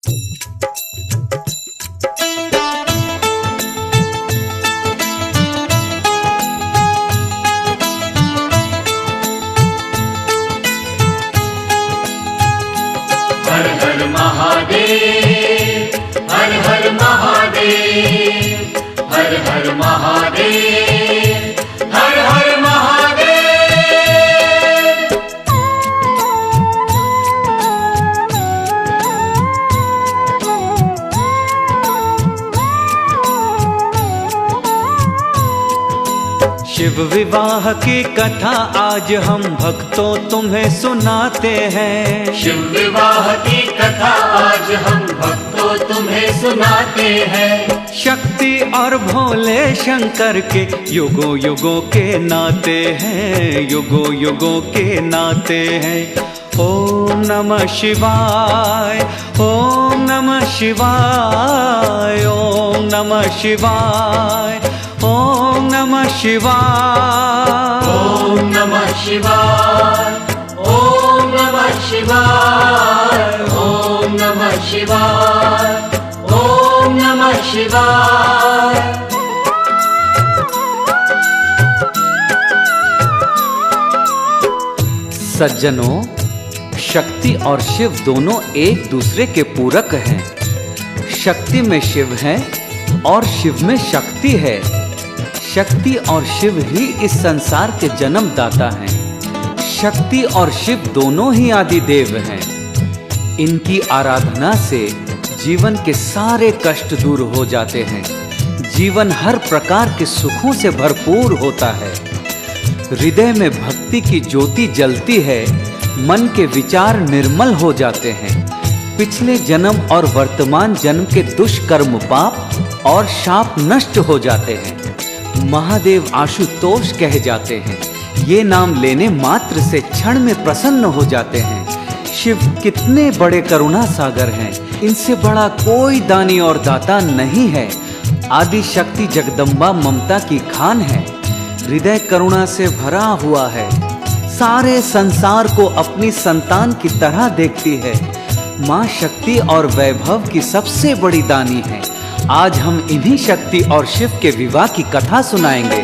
हर हर महादेव, हर हर महादेव, हर हर महादेव, हर हर महादेव। शिव विवाह की कथा आज हम भक्तों तुम्हें सुनाते हैं। शिव विवाह की कथा आज हम भक्तों तुम्हें सुनाते हैं। शक्ति और भोले शंकर के युगों युगों के नाते हैं, युगों युगों के नाते हैं। ओम नमः शिवाय, ओम नमः शिवाय, ओम नमः शिवाय, ओम नमः शिवाय, ओम नमः शिवाय, ओम नमः शिवाय, ओम नमः शिवाय, ओम नमः शिवाय। सज्जनों, शक्ति और शिव दोनों एक दूसरे के पूरक हैं। शक्ति में शिव है और शिव में शक्ति है। शक्ति और शिव ही इस संसार के जन्मदाता हैं। शक्ति और शिव दोनों ही आदि देव हैं। इनकी आराधना से जीवन के सारे कष्ट दूर हो जाते हैं। जीवन हर प्रकार के सुखों से भरपूर होता है। हृदय में भक्ति की ज्योति जलती है। मन के विचार निर्मल हो जाते हैं। पिछले जन्म और वर्तमान जन्म के दुष्कर्म पाप और शाप नष्ट हो जाते हैं। महादेव आशुतोष कहे जाते हैं। ये नाम लेने मात्र से क्षण में प्रसन्न हो जाते हैं। शिव कितने बड़े करुणा सागर हैं। इनसे बड़ा कोई दानी और दाता नहीं है। आदि शक्ति जगदम्बा ममता की खान है। हृदय करुणा से भरा हुआ है। सारे संसार को अपनी संतान की तरह देखती है। माँ शक्ति और वैभव की सबसे बड़ी दानी है। आज हम इन्हीं शक्ति और शिव के विवाह की कथा सुनाएंगे।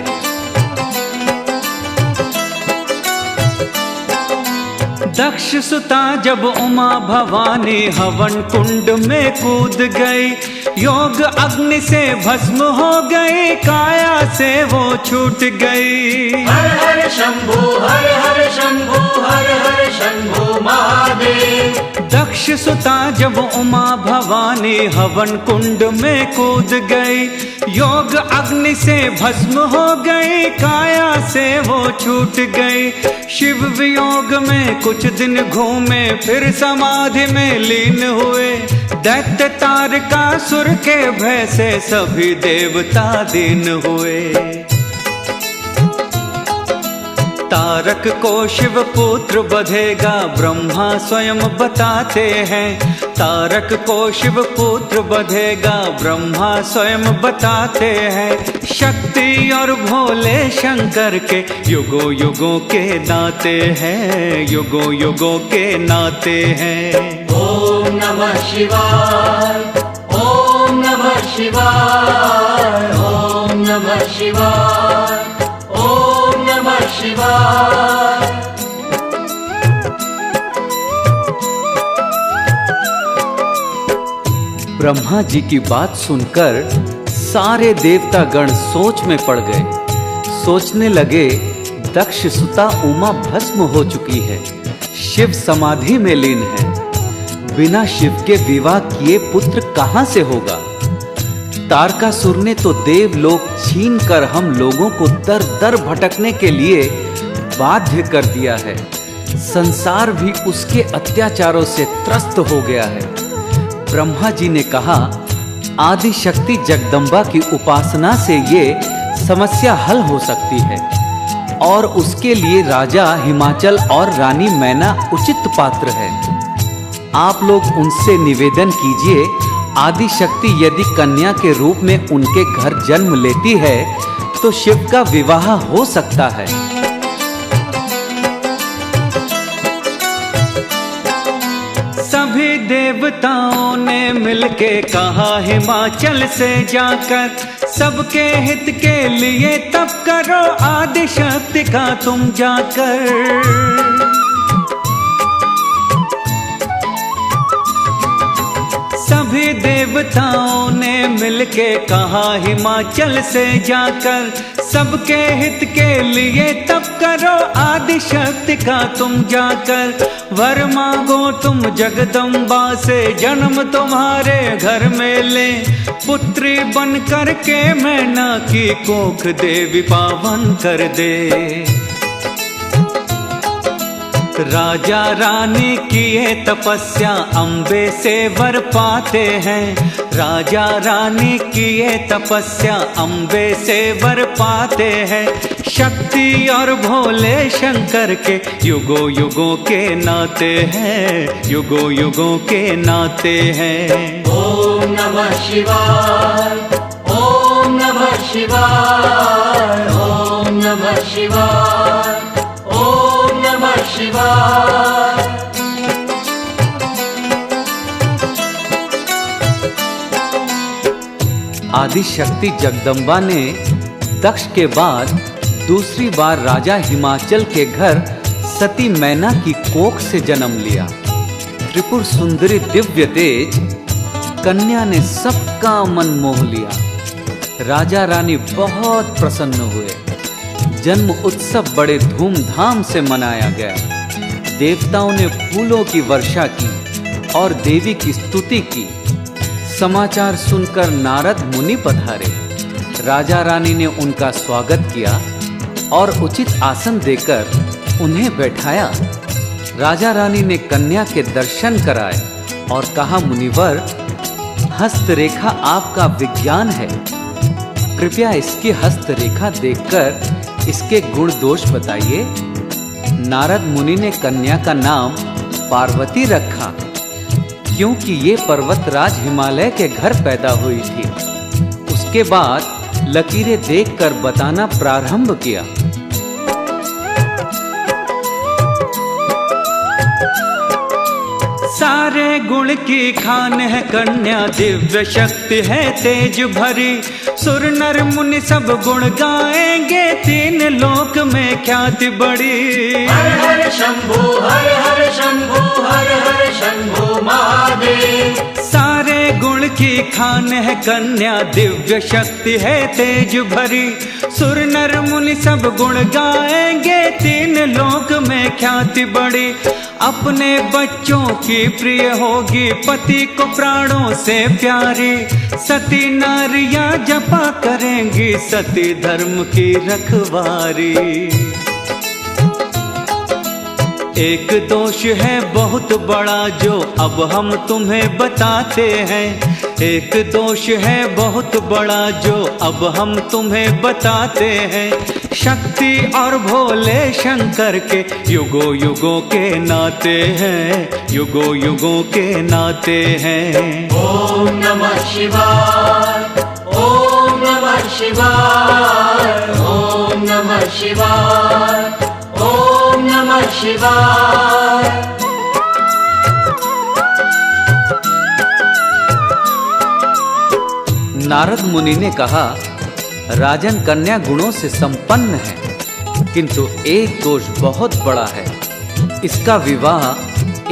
दक्ष सुता जब उमा भवानी हवन कुंड में कूद गई, योग अग्नि से भस्म हो गई, काया से वो छूट गई। हर हर शंभू, हर हर शंभू, हर हर शंभू महादेव। दक्ष सुता जब उमा भवानी हवन कुंड में कूद गई, योग अग्नि से भस्म हो गई, काया से वो छूट गई। शिव वियोग में कुछ दिन घूमे, फिर समाधि में लीन हुए। दैत्य तारकासुर के भय से सभी देवता दीन हुए। तारक को शिव पुत्र बधेगा, ब्रह्मा स्वयं बताते हैं। तारक को शिव पुत्र बधेगा, ब्रह्मा स्वयं बताते हैं। शक्ति और भोले शंकर के युगों युगों के नाते हैं, युगों युगों के नाते हैं। ओम नमः शिवाय, ओम नमः शिवाय, ओम नमः शिवाय, ओम नमः शिवाय। ब्रह्मा जी की बात सुनकर सारे देवता गण सोच में पड़ गए। सोचने लगे, दक्ष सुता उमा भस्म हो चुकी है, शिव समाधि में लीन है। बिना शिव के विवाह किए पुत्र कहां से होगा? तारकासुर ने तो देवलोक छीन कर हम लोगों को दर दर भटकने के लिए बाध्य कर दिया है। संसार भी उसके अत्याचारों से त्रस्त हो गया है। ब्रह्मा जी ने कहा, आदि शक्ति जगदम्बा की उपासना से ये समस्या हल हो सकती है और उसके लिए राजा हिमाचल और रानी मैना उचित पात्र है। आप लोग उनसे निवेदन कीजिए, आदि शक्ति यदि कन्या के रूप में उनके घर जन्म लेती है तो शिव का विवाह हो सकता है। सभी देव देवताओं ने मिलके कहा हिमाचल से जाकर, सबके हित के लिए तप करो आदि शक्ति का तुम जाकर। सभी देवताओं ने मिलके कहा हिमाचल से जाकर, सबके हित के लिए तप करो आदि शक्ति का तुम जाकर। वर मांगो तुम जगदम्बा से, जन्म तुम्हारे घर में ले, पुत्री बन कर के मैना की कोख देवी पावन कर दे। राजा रानी की ये तपस्या अम्बे से वर पाते हैं, राजा रानी की ये तपस्या अम्बे से वर पाते हैं। शक्ति और भोले शंकर के युगों युगों के नाते हैं, युगों युगों के नाते हैं। ओम नमः शिवाय, ओम नमः शिवाय, ओम नमः शिवाय, ओम नमः शिवाय। आदि शक्ति जगदम्बा ने दक्ष के बाद दूसरी बार राजा हिमाचल के घर सती मैना की कोख से जन्म लिया। त्रिपुर सुंदरी दिव्य तेज कन्या ने सबका मन मोह लिया। राजा रानी बहुत प्रसन्न हुए। जन्म उत्सव बड़े धूमधाम से मनाया गया। देवताओं ने फूलों की वर्षा की और देवी की स्तुति की। समाचार सुनकर नारद मुनि पधारे। राजा रानी ने उनका स्वागत किया और उचित आसन देकर उन्हें बैठाया। राजा रानी ने कन्या के दर्शन कराए और कहा, मुनिवर, हस्तरेखा आपका विज्ञान है, कृपया इसकी हस्तरेखा देखकर इसके गुण दोष बताइए। नारद मुनि ने कन्या का नाम पार्वती रखा, क्योंकि ये पर्वतराज हिमालय के घर पैदा हुई थी। उसके बाद लकीरें देखकर बताना प्रारंभ किया। सारे गुण की खान है कन्या, दिव्य शक्ति है तेज भरी। सुर नर मुनि सब गुण गाएंगे, तीन लोक में ख्याति बड़ी। हर हर शंभू, हर हर शंभू, हर हर शंभू महादेव। सारे गुण की खान है कन्या, दिव्य शक्ति है तेज भरी। सुर नर मुनि सब गुण गाएंगे, तीन लोक में ख्याति बड़ी। अपने बच्चों की प्रिय होगी, पति को प्राणों से प्यारी। सती नारियां जपा करेंगी, सती धर्म की रखवारी। एक दोष है बहुत बड़ा जो अब हम तुम्हें बताते हैं। एक दोष है बहुत बड़ा जो अब हम तुम्हें बताते हैं। शक्ति और भोले शंकर के युगों युगों के नाते हैं, युगों युगों के नाते हैं। ओम नमः शिवाय, ओम नमः शिवाय, ओम नमः शिवाय, ओम नमः शिवाय। नारद मुनि ने कहा, राजन कन्या गुणों से संपन्न है, किंतु एक दोष बहुत बड़ा है। इसका विवाह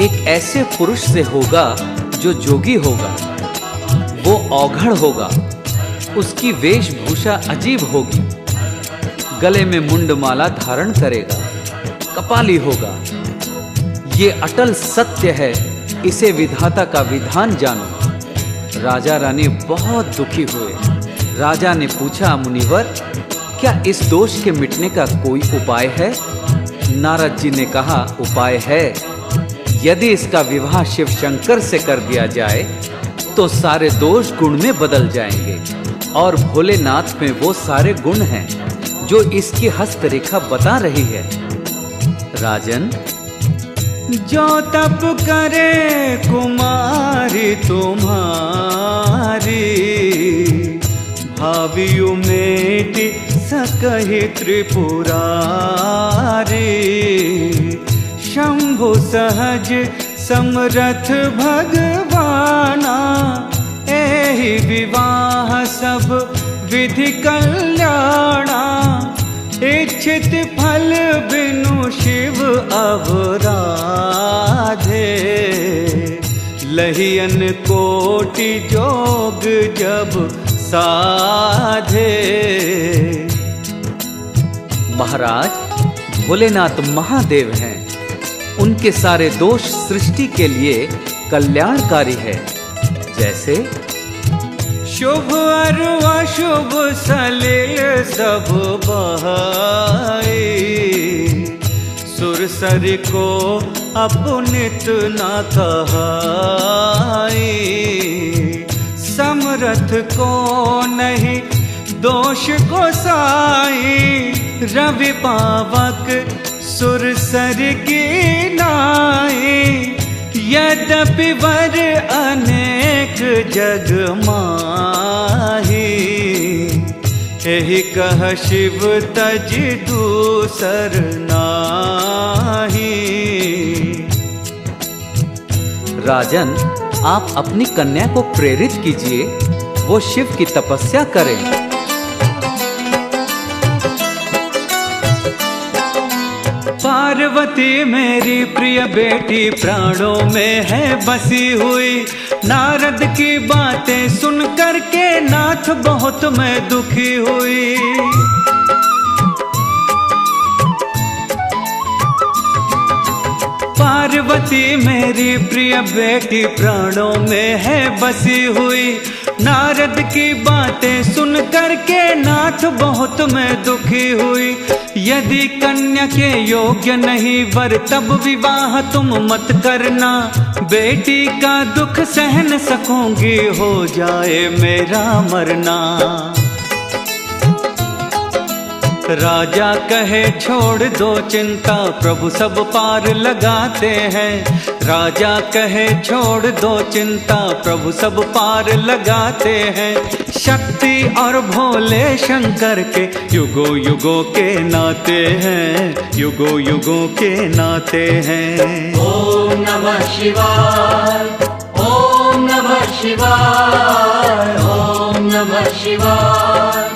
एक ऐसे पुरुष से होगा जो जोगी होगा। वो औघड़ होगा, उसकी वेशभूषा अजीब होगी, गले में मुंडमाला धारण करेगा, कपाली होगा। ये अटल सत्य है, इसे विधाता का विधान जानो। राजा रानी बहुत दुखी हुए। राजा ने पूछा, मुनिवर, क्या इस दोष के मिटने का कोई उपाय है? नारद जी ने कहा, उपाय है। यदि इसका विवाह शिव शंकर से कर दिया जाए तो सारे दोष गुण में बदल जाएंगे और भोलेनाथ में वो सारे गुण हैं जो इसकी हस्तरेखा बता रही है। राजन, जो तप करे कुमारी तुम्हारी, भावियु मेटि सकहि त्रिपुरारी। शंभु सहज समरथ भगवान, जाना, एहि विवाह सब विधि कल्याणा। इच्छित फल बिनु शिव अवराधे, लहियन कोटि जोग जब साधे। महाराज, भोलेनाथ महादेव हैं। उनके सारे दोष सृष्टि के लिए कल्याणकारी है। जैसे शुभ और अशुभ सलिल सब बहाए, सुरसर को अपनित न कहाए। समरथ को नहीं दोष गोसाई, रवि पावक सुरसर की नाई। यद्यपि वर अनेक जग माही, एहि कह शिव तज दूसर नाही। राजन, आप अपनी कन्या को प्रेरित कीजिए, वो शिव की तपस्या करें। पार्वती मेरी प्रिय बेटी प्राणों में है बसी हुई। नारद की बातें सुन करके नाथ बहुत मैं दुखी हुई। पार्वती मेरी प्रिय बेटी प्राणों में है बसी हुई। नारद की बातें सुन करके नाथ बहुत मैं दुखी हुई। यदि कन्या के योग्य नहीं वर तब विवाह तुम मत करना। बेटी का दुख सह न सकूंगी, हो जाए मेरा मरना। राजा कहे छोड़ दो चिंता, प्रभु सब पार लगाते हैं। राजा कहे छोड़ दो चिंता, प्रभु सब पार लगाते हैं। शक्ति और भोले शंकर के युगों युगों के नाते हैं, युगों युगों के नाते हैं। ओम नमः शिवाय, ओम नमः शिवाय, ओम नमः शिवाय,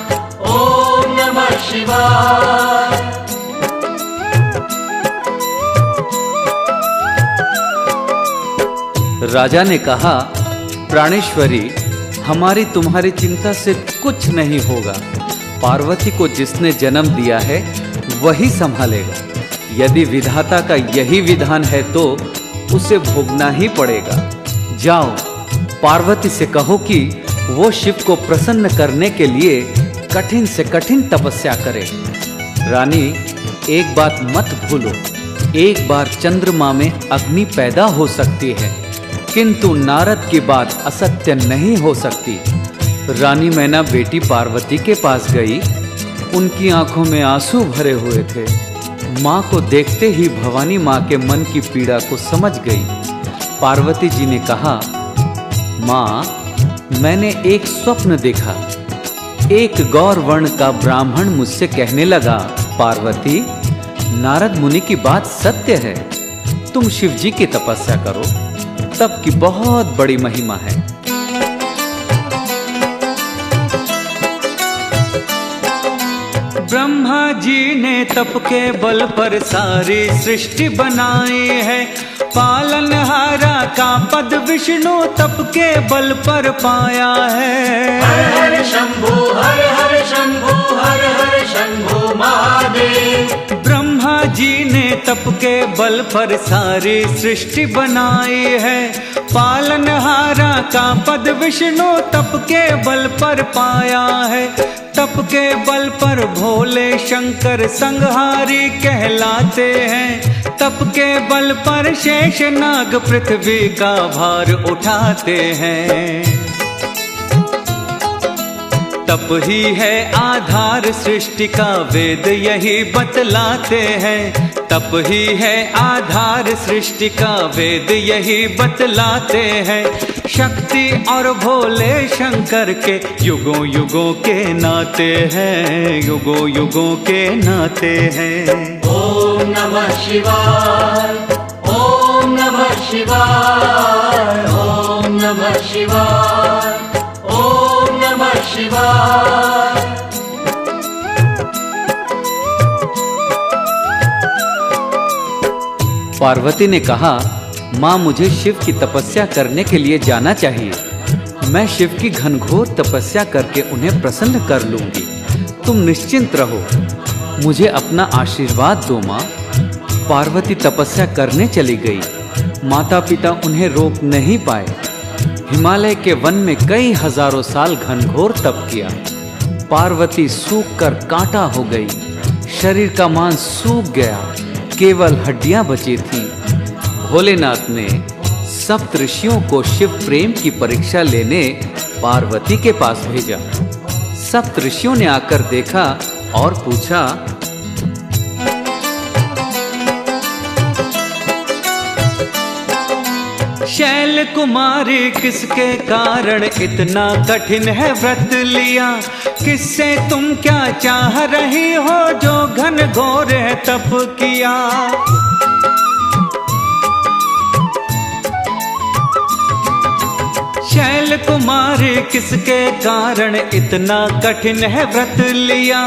ओम नमः शिवाय। राजा ने कहा, प्राणेश्वरी, हमारी तुम्हारी चिंता से कुछ नहीं होगा। पार्वती को जिसने जन्म दिया है वही संभालेगा। यदि विधाता का यही विधान है तो उसे भोगना ही पड़ेगा। जाओ, पार्वती से कहो कि वो शिव को प्रसन्न करने के लिए कठिन से कठिन तपस्या करे। रानी, एक बात मत भूलो, एक बार चंद्रमा में अग्नि पैदा हो सकती है, किंतु नारद की बात असत्य नहीं हो सकती। रानी मैना बेटी पार्वती के पास गई। उनकी आंखों में आंसू भरे हुए थे। माँ को देखते ही भवानी माँ के मन की पीड़ा को समझ गई। पार्वती जी ने कहा, माँ, मैंने एक स्वप्न देखा। एक गौर वर्ण का ब्राह्मण मुझसे कहने लगा, पार्वती, नारद मुनि की बात सत्य है। तुम शिव जी की तपस्या करो, तप की बहुत बड़ी महिमा है। ब्रह्मा जी ने तप के बल पर सारी सृष्टि बनाई है। पालनहारा का पद विष्णु तप के बल पर पाया है। हर हर शंभु, हर हर शंभु, हर हर शंभु महादेव। ब्रह्मा जी ने तप के बल पर सारी सृष्टि बनाई है। पालनहारा का पद विष्णु तप के बल पर पाया है। तप के बल पर भोले शंकर संहारी कहलाते हैं। तप के बल पर शेष नाग पृथ्वी का भार उठाते हैं। तप ही है आधार सृष्टि का, वेद यही बतलाते हैं। तप ही है आधार सृष्टि का, वेद यही बतलाते हैं। शक्ति और भोले शंकर के युगों युगों के नाते हैं, युगों युगों के नाते हैं। ओम नमः शिवाय, ओम नमः शिवाय, ओम नमः शिवाय, ओम नमः शिवाय। पार्वती ने कहा, माँ मुझे शिव की तपस्या करने के लिए जाना चाहिए। मैं शिव की घनघोर तपस्या करके उन्हें प्रसन्न कर लूंगी। तुम निश्चिंत रहो, मुझे अपना आशीर्वाद दो माँ। पार्वती तपस्या करने चली गई। माता पिता उन्हें रोक नहीं पाए। हिमालय के वन में कई हजारों साल घनघोर तप किया। पार्वती सूख कर कांटा हो गई। शरीर का मांस सूख गया, केवल हड्डियां बची थीं। भोलेनाथ ने सप्त ऋषियों को शिव प्रेम की परीक्षा लेने पार्वती के पास भेजा। सप्त ऋषियों ने आकर देखा और पूछा, शैल कुमारी किसके कारण इतना कठिन है व्रत लिया? किससे तुम क्या चाह रही हो जो घन घोर है तप किया? शैल कुमारी किसके कारण इतना कठिन है व्रत लिया?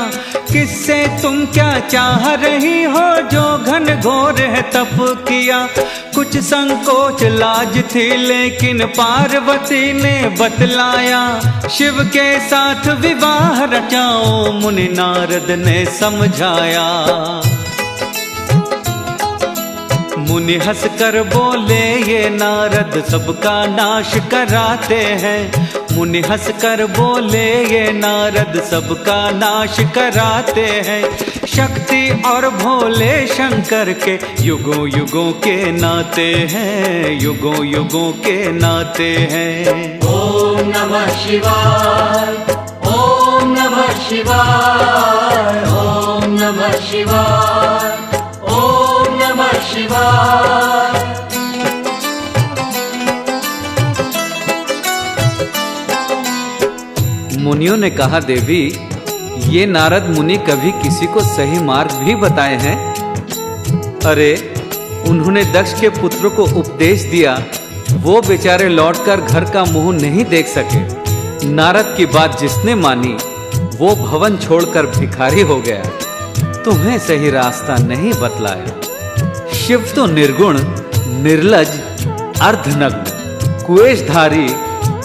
किससे तुम क्या चाह रही हो जो घन घोर है तप किया? कुछ संकोच लाज थी लेकिन पार्वती ने बतलाया, शिव के साथ विवाह रचाओ मुनि नारद ने समझाया। मुनि हंस कर बोले, ये नारद सबका नाश कराते हैं। मुनि हंस कर बोले, ये नारद सबका नाश कराते हैं। शक्ति और भोले शंकर के युगों युगों के नाते हैं, युगों युगों के नाते हैं। ओम नमः शिवाय, ओम नमः शिवाय, ओम नमः शिवाय, ओम नमः शिवाय। मुनियों ने कहा, देवी ये नारद मुनि कभी किसी को सही मार्ग भी बताए हैं? अरे उन्होंने दक्ष के पुत्र को उपदेश दिया, वो बेचारे लौटकर घर का मुंह नहीं देख सके। नारद की बात जिसने मानी वो भवन छोड़कर भिखारी हो गया। तुम्हें सही रास्ता नहीं बतलाया। शिव तो निर्गुण, निर्लज, अर्धनग्न, कुएशधारी,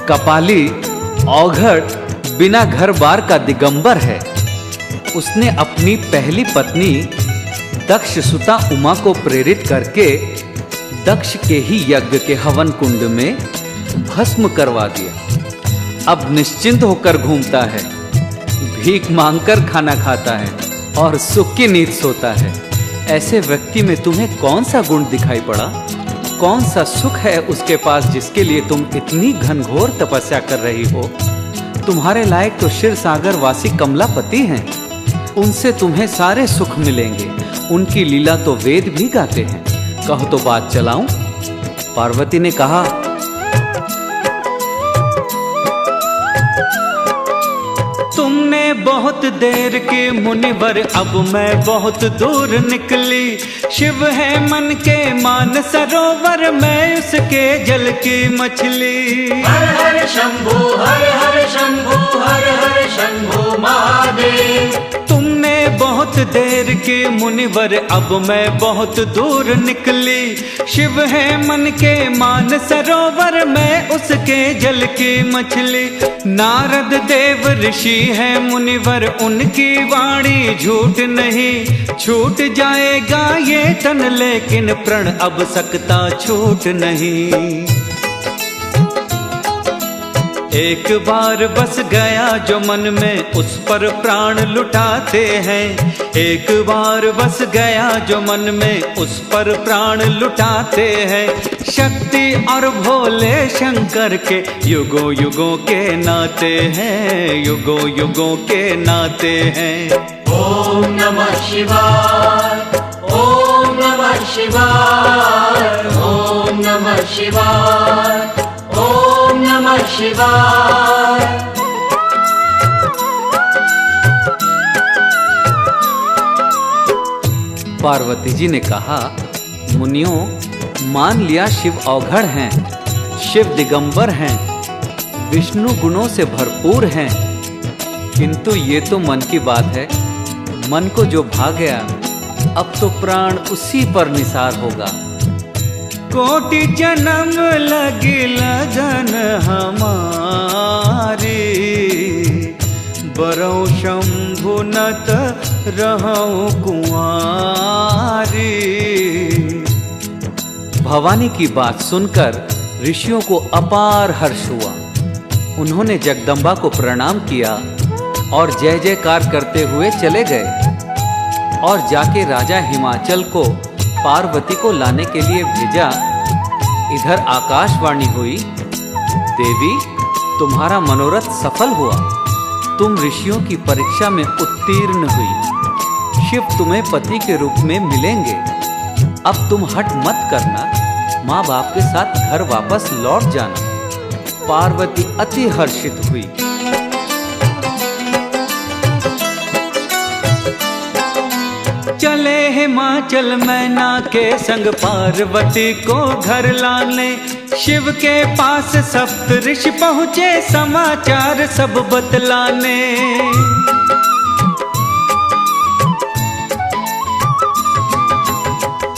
कपाली, औघड़, बिना घर बार का दिगंबर है। उसने अपनी पहली पत्नी दक्ष सुता उमा को प्रेरित करके दक्ष के ही यज्ञ के हवन कुंड में भस्म करवा दिया। अब निश्चिंत होकर घूमता है, भीख मांगकर खाना खाता है और सुख की नींद सोता है। ऐसे व्यक्ति में तुम्हें कौन सा गुण दिखाई पड़ा? कौन सा सुख है उसके पास जिसके लिए तुम इतनी घनघोर तपस्या कर रही हो? तुम्हारे लायक तो क्षीर सागर वासी कमलापति हैं। उनसे तुम्हें सारे सुख मिलेंगे। उनकी लीला तो वेद भी गाते हैं। कहो तो बात चलाऊं? पार्वती ने कहा, तुमने बहुत देर की मुनिवर, अब मैं बहुत दूर निकली। शिव है मन के मान सरोवर, मैं उसके जल की मछली। हर हर शंभू, हर हर शंभू, हर हर शंभू महादेव। तुमने बहुत देर की मुनिवर, अब मैं बहुत दूर निकली। शिव है मन के मान सरोवर, मैं उसके जल की मछली। नारद देव ऋषि है मुनिवर, उनकी वाणी झूठ नहीं। छूट जाएगा ये तन लेकिन प्रण अब सकता छूट नहीं। एक बार बस गया जो मन में, उस पर प्राण लुटाते हैं। एक बार बस गया जो मन में, उस पर प्राण लुटाते हैं। शक्ति और भोले शंकर के युगों युगों के नाते हैं, युगों युगों के नाते हैं। ओम नमः शिवाय, ओम नमः शिवाय, ओम नमः शिवाय, ओम नमः शिवाय। पार्वती जी ने कहा, मुनियों मान लिया शिव औघड़ हैं, शिव दिगंबर हैं, विष्णु गुणों से भरपूर हैं, किंतु ये तो मन की बात है। मन को जो भा गया, अब तो प्राण उसी पर निसार होगा। कोटि जन्म लगी लगन हमारी, बरौ शंभु नत रहूं कुंवारी। भवानी की बात सुनकर ऋषियों को अपार हर्ष हुआ। उन्होंने जगदम्बा को प्रणाम किया और जय जयकार करते हुए चले गए और जाके राजा हिमाचल को पार्वती को लाने के लिए भेजा। इधर आकाशवाणी हुई, देवी तुम्हारा मनोरथ सफल हुआ, तुम ऋषियों की परीक्षा में उत्तीर्ण हुई। शिव तुम्हें पति के रूप में मिलेंगे। अब तुम हट मत करना, माँ बाप के साथ घर वापस लौट जाना। पार्वती अति हर्षित हुई। चले हिमाचल मैना के संग पार्वती को घर लाने। शिव के पास सप्त ऋषि पहुँचे समाचार सब बतलाने।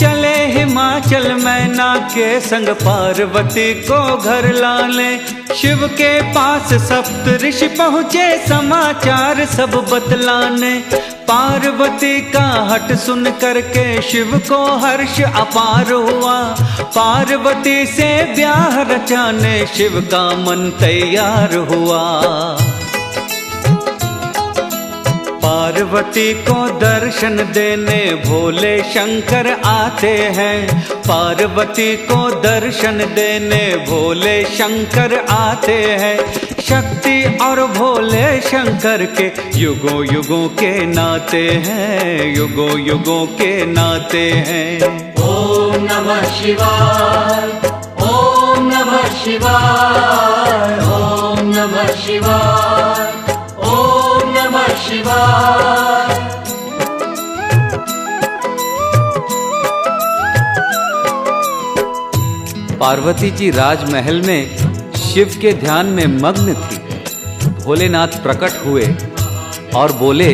चले हिमाचल मैना के संग पार्वती को घर लाने। शिव के पास सप्त ऋषि पहुँचे समाचार सब बतलाने। पार्वती का हट सुन करके शिव को हर्ष अपार हुआ। पार्वती से ब्याह रचाने शिव का मन तैयार हुआ। पार्वती को दर्शन देने भोले शंकर आते हैं। पार्वती को दर्शन देने भोले शंकर आते हैं। शक्ति और भोले शंकर के युगों युगों के नाते हैं, युगों युगों के नाते हैं। ओम नमः शिवाय, ओम नमः शिवाय, ओम नमः शिवाय, ओम नमः शिवाय। पार्वती जी राजमहल में शिव के ध्यान में मग्न थी। भोलेनाथ प्रकट हुए और बोले,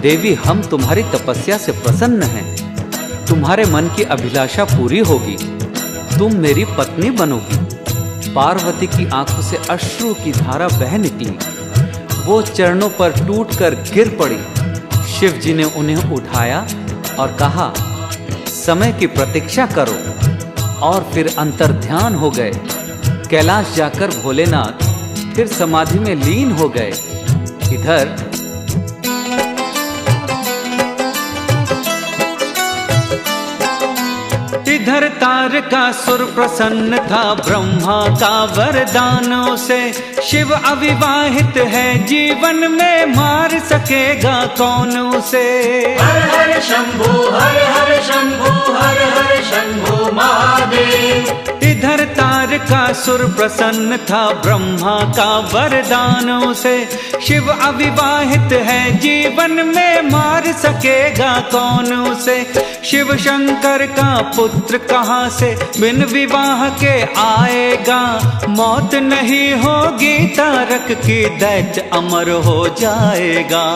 देवी हम तुम्हारी तपस्या से प्रसन्न हैं। तुम्हारे मन की अभिलाषा पूरी होगी, तुम मेरी पत्नी बनोगी। पार्वती की आंखों से अश्रु की धारा बह निकली। वो चरणों पर टूटकर गिर पड़ी। शिव जी ने उन्हें उठाया और कहा, समय की प्रतीक्षा करो, और फिर अंतर्ध्यान हो गए। कैलाश जाकर भोलेनाथ फिर समाधि में लीन हो गए। इधर तारकासुर प्रसन्न था ब्रह्मा का वरदानों से। शिव अविवाहित है, जीवन में मार सकेगा कौन उसे। हर हर शंभु, हर हर शंभु, हर हर शंभु महादेव। इधर तारकासुर प्रसन्न था ब्रह्मा का वरदानों से। शिव अविवाहित है, जीवन में मार सकेगा कौन उसे। शिव शंकर का पुत्र कहाँ से बिन विवाह के आएगा। मौत नहीं होगी तारक की, दैत्य अमर हो जाएगा।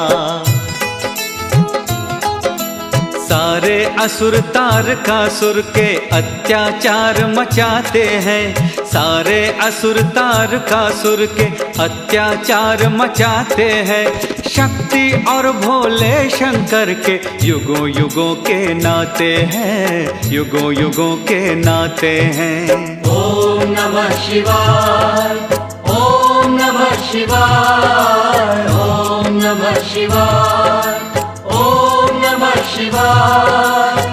सारे असुर तारकासुर के अत्याचार मचाते हैं। सारे असुर तारकासुर के अत्याचार मचाते हैं। शक्ति और भोले शंकर के युगों युगों के नाते हैं, युगों युगों के नाते हैं। ओम नमः शिवाय, ओम नमः शिवाय, ओम नमः शिवाय, ओम नमः शिवाय।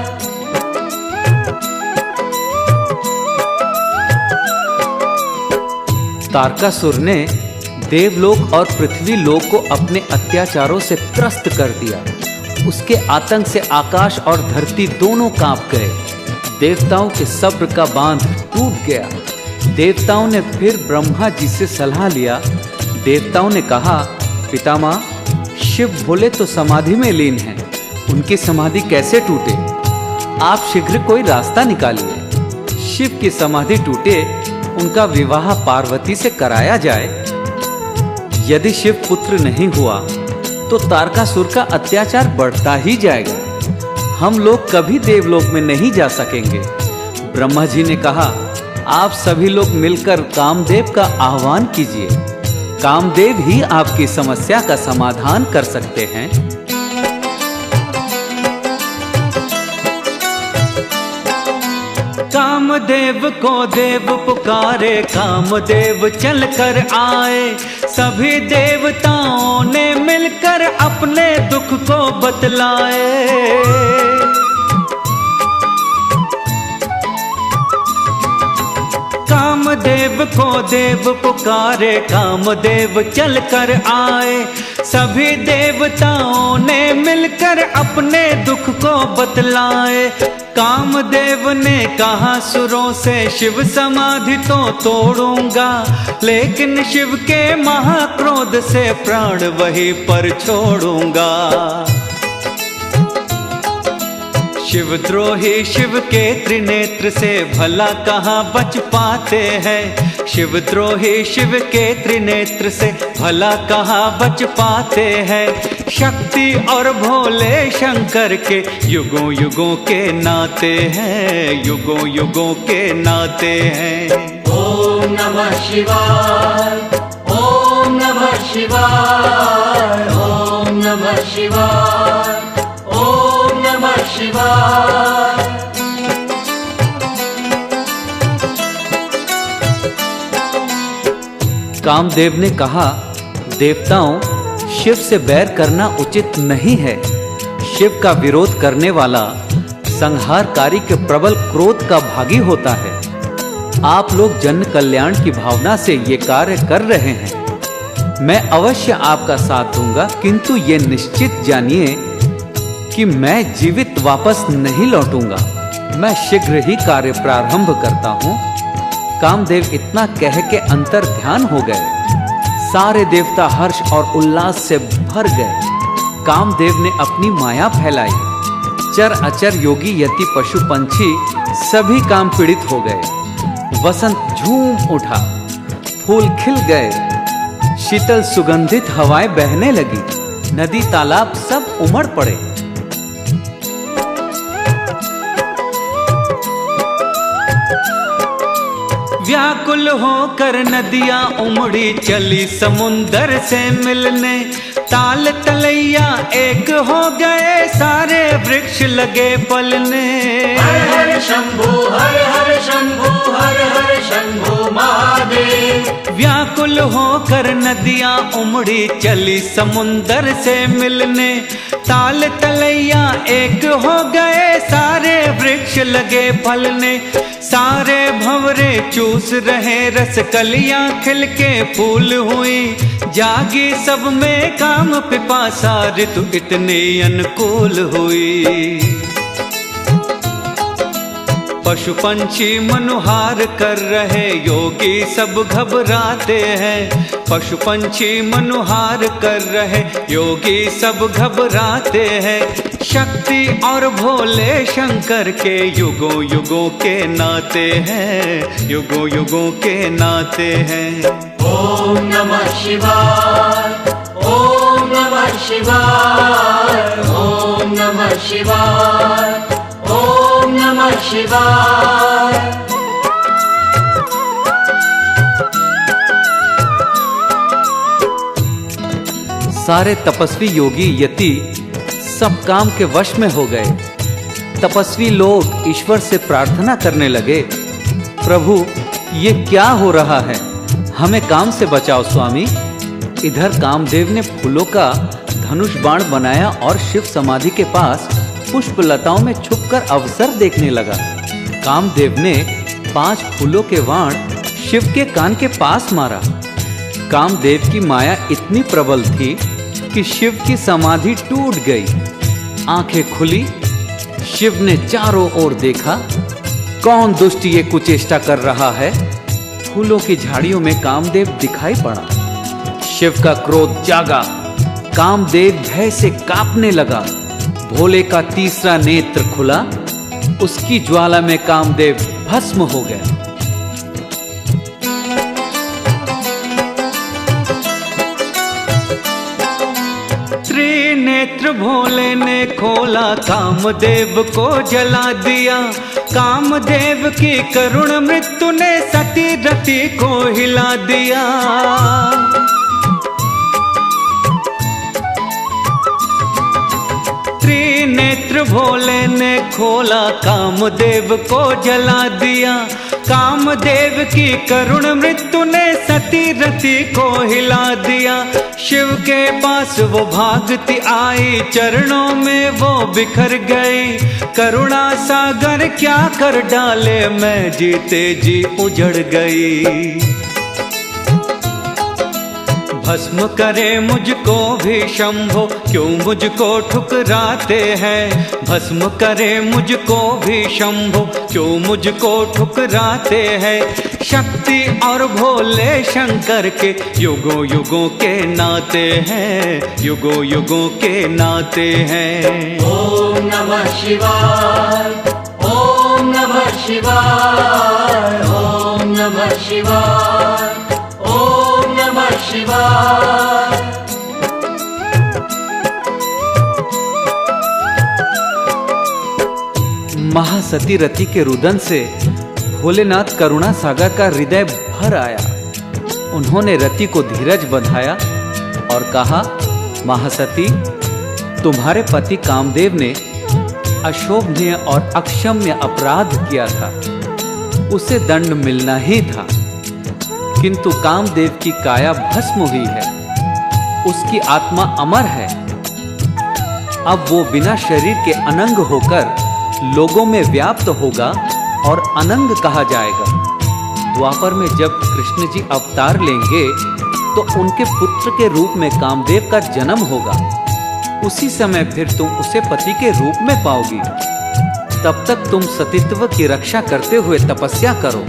तारकासुर ने देवलोक और पृथ्वी लोक को अपने अत्याचारों से त्रस्त कर दिया। उसके आतंक से आकाश और धरती दोनों कांप गए। देवताओं के सब्र का बांध टूट गया। देवताओं ने फिर ब्रह्मा जी से सलाह लिया। देवताओं ने कहा, पितामह, शिव भोले तो समाधि में लीन हैं, उनकी समाधि कैसे टूटे? आप शीघ्र कोई रास्ता निकालिए। शिव की समाधि टूटे उनका विवाह पार्वती से कराया जाए। यदि शिव पुत्र नहीं हुआ तो तारकासुर का अत्याचार बढ़ता ही जाएगा। हम लोग कभी देवलोक में नहीं जा सकेंगे। ब्रह्मा जी ने कहा, आप सभी लोग मिलकर कामदेव का आह्वान कीजिए। कामदेव ही आपकी समस्या का समाधान कर सकते हैं। कामदेव को देव पुकारे, कामदेव चल कर आए। सभी देवताओं ने मिलकर अपने दुख को बतलाए। कामदेव को देव पुकारे, कामदेव चल कर आए। सभी देवताओं ने मिलकर अपने दुख को बतलाए। कामदेव ने कहा सुरों से, शिव समाधि तो तोड़ूंगा, लेकिन शिव के महाक्रोध से प्राण वहीं पर छोड़ूंगा। शिवद्रोही शिव के त्रिनेत्र से भला कहाँ बच पाते हैं। शिवद्रोही शिव के त्रिनेत्र से भला कहाँ बच पाते हैं। शक्ति और भोले शंकर के युगों युगों के नाते हैं, युगों युगों के नाते हैं। ओम नमः शिवाय, ओम नमः शिवाय, ओम नमः शिवाय, ओम नमः शिवाय। कामदेव ने कहा, देवताओं, शिव से बैर करना उचित नहीं है। शिव का विरोध करने वाला संहारकारी के प्रबल क्रोध का भागी होता है। आप लोग जन कल्याण की भावना से ये कार्य कर रहे हैं। मैं अवश्य आपका साथ दूंगा, किंतु ये निश्चित जानिए कि मैं जीवित वापस नहीं लौटूंगा। मैं शीघ्र ही कार्य प्रारंभ करता हूँ। कामदेव इतना कह के अंतर ध्यान हो गए। सारे देवता हर्ष और उल्लास से भर गए। कामदेव ने अपनी माया फैलाई। चर अचर योगी यति पशु पंछी सभी काम पीड़ित हो गए। वसंत झूम उठा, फूल खिल गए, शीतल सुगंधित हवाएं बहने लगी, नदी तालाब सब उमड़ पड़े। व्याकुल होकर नदियां उमड़ी चली समुंदर से मिलने। ताल तलैया एक हो गए, सारे वृक्ष लगे पलने। हर हर शंभू, हर हर शंभू, हर हर शंभू महादेव। व्याकुल होकर नदियां उमड़ी चली समुंदर से मिलने। ताल तलैया एक हो गए, सारे वृक्ष लगे फलने। सारे भंवरे चूस रहे रस, कलियां खिल के फूल हुई। जागी सब में काम पिपासा, ऋतु इतनी अनुकूल हुई। पशु पंछी मनुहार कर रहे, योगी सब घबराते हैं। पशु पंछी मनुहार कर रहे, योगी सब घबराते हैं। शक्ति और भोले शंकर के युगों युगों के नाते हैं, युगों युगों के नाते हैं। ओम नमः शिवाय, ओम नमः शिवाय, ओम नमः शिवाय, ओम नमः शिवाय। सारे तपस्वी योगी यति सब काम के वश में हो गए। तपस्वी लोग ईश्वर से प्रार्थना करने लगे, प्रभु ये क्या हो रहा है, हमें काम से बचाओ स्वामी। इधर कामदेव ने फूलों का धनुष बाण बनाया और शिव समाधि के पास पुष्प लताओं में छुपकर अवसर देखने लगा। कामदेव ने 5 फूलों के बाण शिव के कान के पास मारा। कामदेव की माया इतनी प्रबल थी कि शिव की समाधि टूट गई। आंखें खुली, शिव ने चारों ओर देखा, कौन दुष्ट ये कुचेष्टा कर रहा है। फूलों की झाड़ियों में कामदेव दिखाई पड़ा। शिव का क्रोध जागा, कामदेव भय से कांपने लगा। भोले का तीसरा नेत्र खुला, उसकी ज्वाला में कामदेव भस्म हो गया। त्रिनेत्र भोले ने खोला, कामदेव को जला दिया। कामदेव की करुण मृत्यु ने सती रति को हिला दिया। त्रिनेत्र भोले ने खोला, कामदेव को जला दिया। कामदेव की करुण मृत्यु ने सती रति को हिला दिया। शिव के पास वो भागती आई, चरणों में वो बिखर गई। करुणा सागर क्या कर डाले, मैं जीते जी उजड़ गई। भस्म करे मुझको भी शंभो, क्यों मुझको ठुकराते हैं। भस्म करे मुझको भी शंभो, क्यों मुझको ठुकराते हैं। शक्ति और भोले शंकर के युगों युगों के नाते हैं, युगों युगों के नाते हैं। ओम नमः शिवाय, ओम नमः शिवाय, ओम नमः शिवाय, ओम नमः शिवाय। महासती रति के रुदन से भोलेनाथ करुणा सागर का हृदय भर आया। उन्होंने रति को धीरज बंधाया और कहा, महासती, तुम्हारे पति कामदेव ने अशोभनीय और अक्षम्य अपराध किया था, उसे दंड मिलना ही था। किंतु कामदेव की काया भस्म हुई है, उसकी आत्मा अमर है। अब वो बिना शरीर के अनंग होकर लोगों में व्याप्त होगा और अनंग कहा जाएगा। द्वापर में जब कृष्ण जी अवतार लेंगे तो उनके पुत्र के रूप में कामदेव का जन्म होगा। उसी समय फिर तुम उसे पति के रूप में पाओगी। तब तक तुम सतीत्व की रक्षा करते हुए तपस्या करो।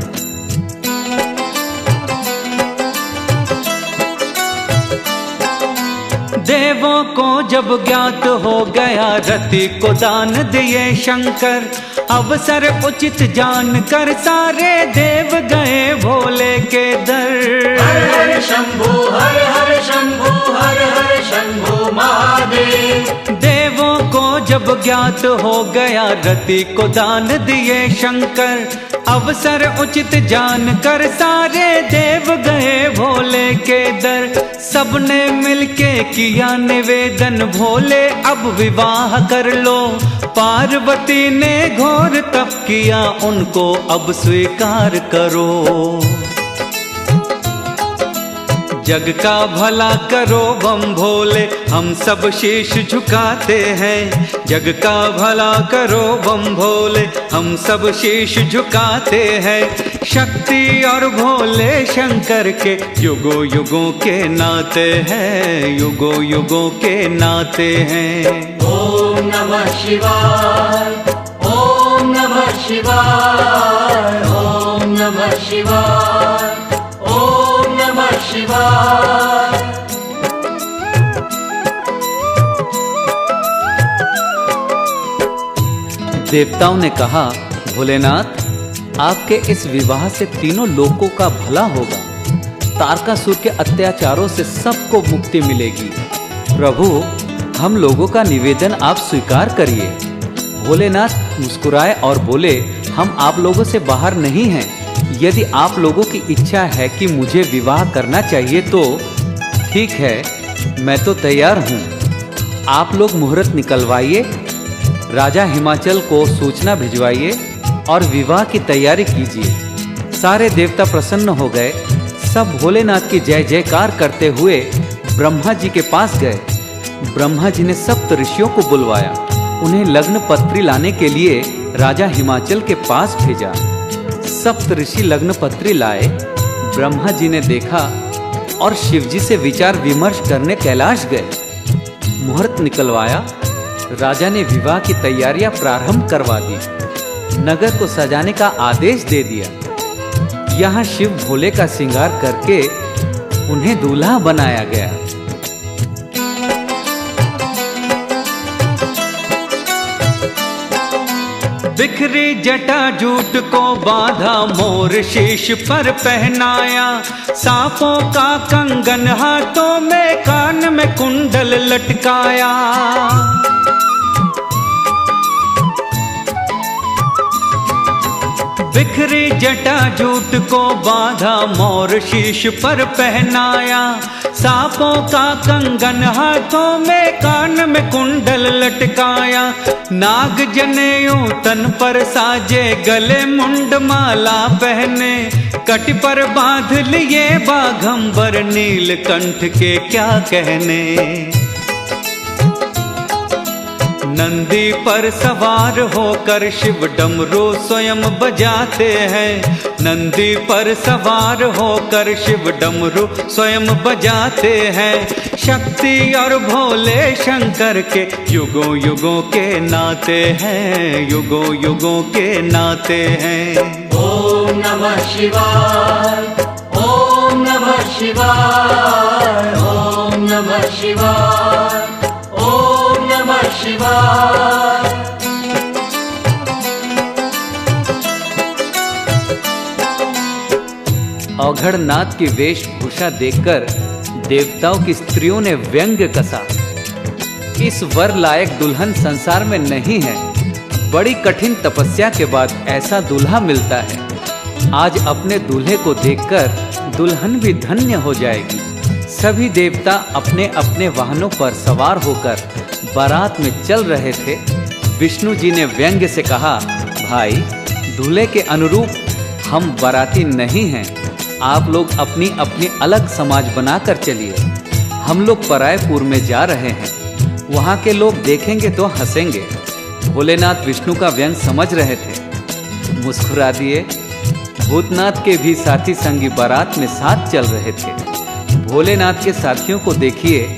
देवों को जब ज्ञात हो गया, रति को दान दिए शंकर। अवसर उचित जानकर सारे देव गए भोले के दर। हर हर शंभु, हर हर शंभु, हर हर शंभु महादेव। देवों को जब ज्ञात हो गया, रति को दान दिए शंकर। अवसर उचित जानकर सारे देव गए भोले के दर। सबने मिलके किया निवेदन, भोले अब विवाह कर लो। पार्वती ने घोर तप किया, उनको अब स्वीकार करो। जग का भला करो बम भोले, हम सब शीश झुकाते हैं। जग का भला करो बम भोले, हम सब शीश झुकाते हैं। शक्ति और भोले शंकर के युगों युगों के नाते हैं, युगों युगों के नाते हैं। ओम नमः शिवाय, ओम नमः शिवाय, ओम नमः शिवाय, ओम नमः शिवाय। देवताओं ने कहा, भोलेनाथ, आपके इस विवाह से तीनों लोकों का भला होगा। तारकासुर के अत्याचारों से सबको मुक्ति मिलेगी। प्रभु, हम लोगों का निवेदन आप स्वीकार करिए। भोलेनाथ मुस्कुराए और बोले, हम आप लोगों से बाहर नहीं हैं। यदि आप लोगों की इच्छा है कि मुझे विवाह करना चाहिए तो ठीक है, मैं तो तैयार हूँ। आप लोग मुहूर्त निकलवाइए, राजा हिमाचल को सूचना भिजवाइए और विवाह की तैयारी कीजिए। सारे देवता प्रसन्न हो गए। सब भोलेनाथ की जय जयकार करते हुए ब्रह्मा जी के पास गए। ब्रह्मा जी ने सप्त ऋषियों को बुलवाया। उन्हें लग्न पत्री लाने के लिए राजा हिमाचल के पास भेजा। सप्त ऋषि लग्न पत्री लाए। ब्रह्मा जी ने देखा और शिव जी से विचार विमर्श करने कैलाश गए। मुहूर्त निकलवाया। राजा ने विवाह की तैयारियां प्रारंभ करवा दी। नगर को सजाने का आदेश दे दिया। यहाँ शिव भोले का श्रृंगार करके उन्हें दूल्हा बनाया गया। बिखरी जटा जूट को बांधा, मोर शीश पर पहनाया, सांपों का कंगन हाथों में, कान में कुंडल लटकाया। बिखरी जटा जूट को बांधा, मोर शीश पर पहनाया, सांपों का कंगन हाथों में, कान में कुंडल लटकाया। नाग जनेऊ तन पर साजे, गले मुंड माला पहने, कट पर बांध लिए बाघंबर, नीलकंठ के क्या कहने। नंदी पर सवार होकर शिव डमरू स्वयं बजाते हैं, नंदी पर सवार होकर शिव डमरू स्वयं बजाते हैं। शक्ति और भोले शंकर के युगों युगों के नाते हैं, युगों युगों के नाते हैं। ओम नमः शिवाय, ओम नमः शिवाय, ओम नमः शिवाय, ओम नमः शिवाय। औघड़नाथ की वेशभूषा देखकर देवताओं की स्त्रियों ने व्यंग कसा। इस वर लायक दुल्हन संसार में नहीं है। बड़ी कठिन तपस्या के बाद ऐसा दूल्हा मिलता है। आज अपने दूल्हे को देखकर दुल्हन भी धन्य हो जाएगी। सभी देवता अपने अपने वाहनों पर सवार होकर बारात में चल रहे थे। विष्णु जी ने व्यंग्य से कहा, भाई दूल्हे के अनुरूप हम बाराती नहीं हैं। आप लोग अपनी अपनी अलग समाज बनाकर चलिए। हम लोग परायपुर में जा रहे हैं, वहाँ के लोग देखेंगे तो हंसेंगे। भोलेनाथ विष्णु का व्यंग समझ रहे थे, मुस्कुरा दिए। भूतनाथ के भी साथी संगी बारात में साथ चल रहे थे। भोलेनाथ के साथियों को देखिए,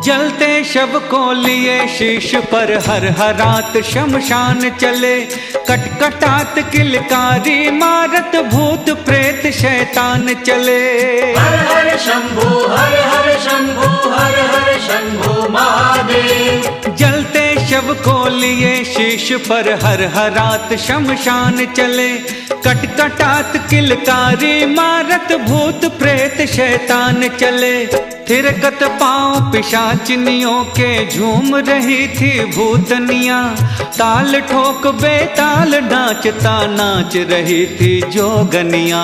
जलते शव को लिए शीश पर हर हरात शमशान चले। कटकटात किलकारी मारत भूत प्रेत शैतान चले। हर हर शंभू, हर हर शंभू, हर हर शंभू महादेव। जलते शव को लिए शीश पर हर हरात शमशान चले। कटकटात किलकारी मारत भूत प्रेत शैतान चले। थिरकत पांव पिशाचिनियों के झूम रही थी भूतनिया। ताल ठोक बेताल नाचता नाच रही थी जोगनिया।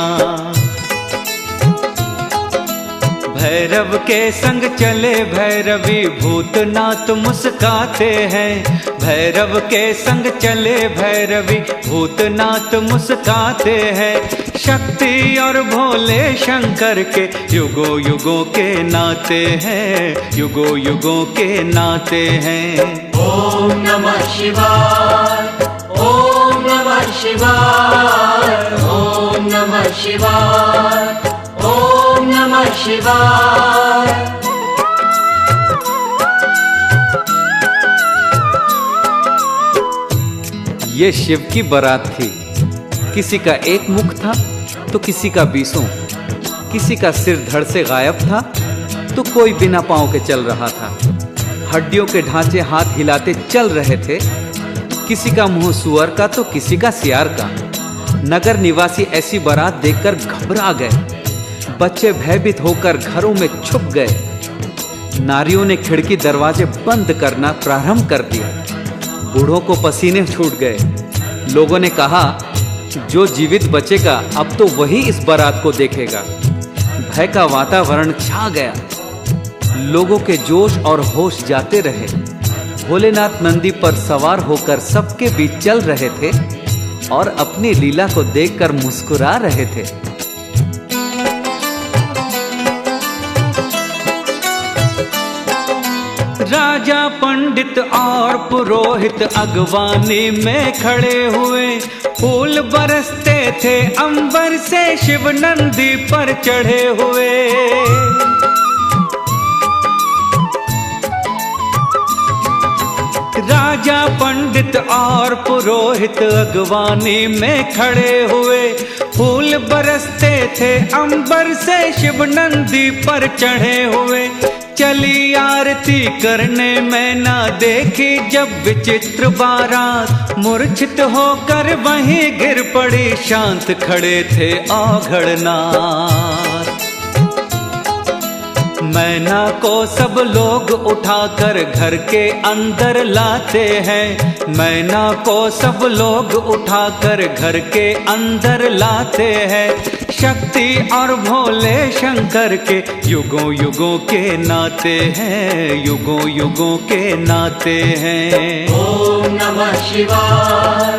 भैरव के संग चले भैरवी, भूतनाथ मुस्काते हैं। भैरव के संग चले भैरवी, भूतनाथ मुस्काते हैं। शक्ति और भोले शंकर के युगों युगों के नाते हैं, युगों युगों के नाते हैं। ओम नमः शिवाय, ओम नमः शिवाय, ओम नमः शिवाय, ओम नमः शिवाय। ये शिव की बारात थी। किसी का एक मुख था तो किसी का 20। किसी का सिर धड़ से गायब था तो कोई बिना पांव के चल रहा था। हड्डियों के ढांचे हाथ हिलाते चल रहे थे। किसी का मुंह सुअर का तो किसी का सियार का। नगर निवासी ऐसी बारात देखकर घबरा गए। बच्चे भयभीत होकर घरों में छुप गए। नारियों ने खिड़की दरवाजे बंद करना प्रारंभ कर दिया। बूढ़ों को पसीने छूट गए। लोगों ने कहा, जो जीवित बचेगा अब तो वही इस बारात को देखेगा। भय का वातावरण छा गया। लोगों के जोश और होश जाते रहे। भोलेनाथ नंदी पर सवार होकर सबके बीच चल रहे थे और अपनी लीला को देखकर मुस्कुरा रहे थे। राजा पंडित और पुरोहित अगवानी में खड़े हुए। फूल बरसते थे अंबर से, शिव नंदी पर चढ़े हुए। राजा पंडित और पुरोहित अगवानी में खड़े हुए। फूल बरसते थे अंबर से, शिव नंदी पर चढ़े हुए। चली आरती करने मैना देखी जब विचित्र बारात, मूर्छित होकर वहीं गिर पड़ी, शांत खड़े थे औघड़नाथ। मैना को सब लोग उठाकर घर के अंदर लाते हैं, मैना को सब लोग उठाकर घर के अंदर लाते हैं। शक्ति और भोले शंकर के युगों युगों के नाते हैं, युगों युगों के नाते हैं। ओम नमः शिवाय,